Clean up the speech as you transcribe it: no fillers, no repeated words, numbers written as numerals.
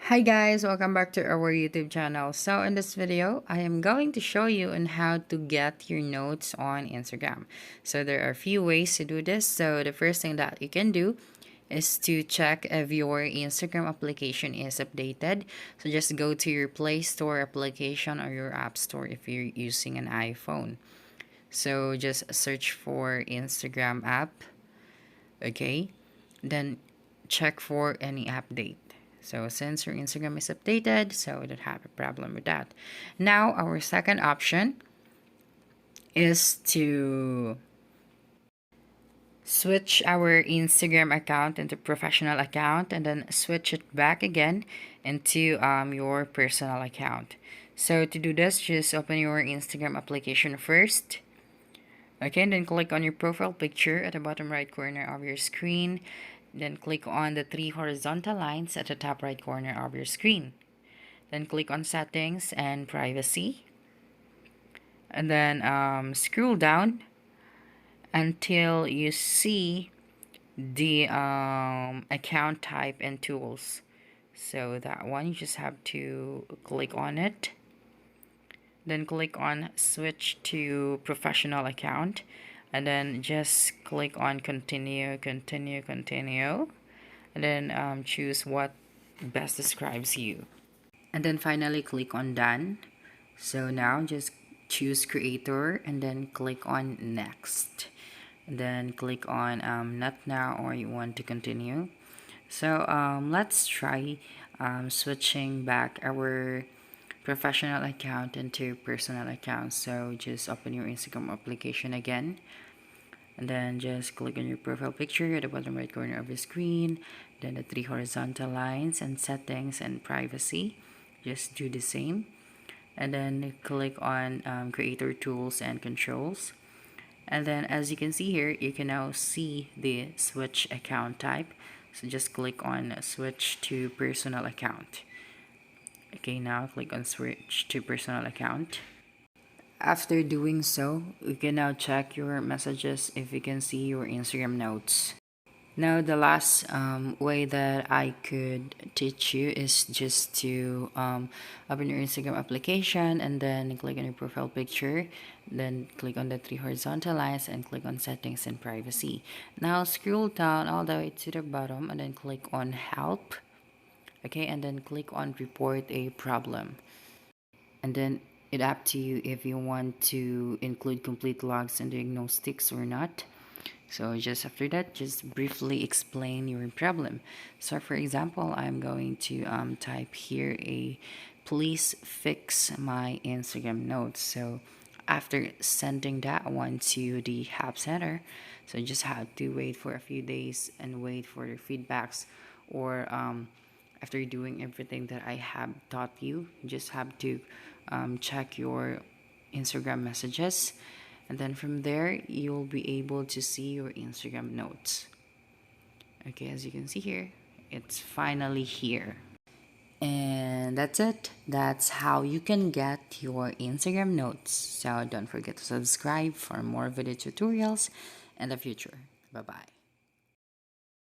Hi guys, welcome back to our YouTube channel. So in this video, I am going to show you on how to get your notes on Instagram. So there are a few ways to do this. So the first thing that you can do is to check if your Instagram application is updated. So just go to your Play Store application or your App Store if you're using an iPhone. So just search for Instagram app, okay? Then check for any update. So since your Instagram is updated, so we don't have a problem with that. Now our second option is to switch our Instagram account into professional account and then switch it back again into your personal account. So to do this, just open your Instagram application first. Okay, and then click on your profile picture at the bottom right corner of your screen. Then click on the three horizontal lines at the top right corner of your screen. Then click on settings and privacy. And then scroll down until you see the account type and tools. So that one, you just have to click on it. Then click on switch to professional account. And then just click on continue. And then choose what best describes you. And then finally click on done. So now just choose creator and then click on next. And then click on not now or you want to continue. So let's try switching back our professional account into personal account. So just open your Instagram application again. And then just click on your profile picture at the bottom right corner of your screen. Then the three horizontal lines and settings and privacy. Just do the same. And then click on creator tools and controls. And then as you can see here, you can now see the switch account type. So just click on switch to personal account. Okay, now click on switch to personal account. After doing so, you can now check your messages if you can see your Instagram notes. Now, the last way that I could teach you is just to open your Instagram application and then click on your profile picture. Then click on the three horizontal lines and click on settings and privacy. Now, scroll down all the way to the bottom and then click on help. Okay, and then click on report a problem. And then it up to you if you want to include complete logs and diagnostics or not. So just after that, just briefly explain your problem. So for example, I'm going to type here please fix my Instagram notes. So after sending that one to the help center, so you just have to wait for a few days and wait for the feedbacks, or after doing everything that I have taught you, you just have to check your Instagram messages, and then from there you'll be able to see your Instagram notes. Okay, as you can see here, it's finally here. And that's it. That's how you can get your Instagram notes. So don't forget to subscribe for more video tutorials in the future. Bye bye.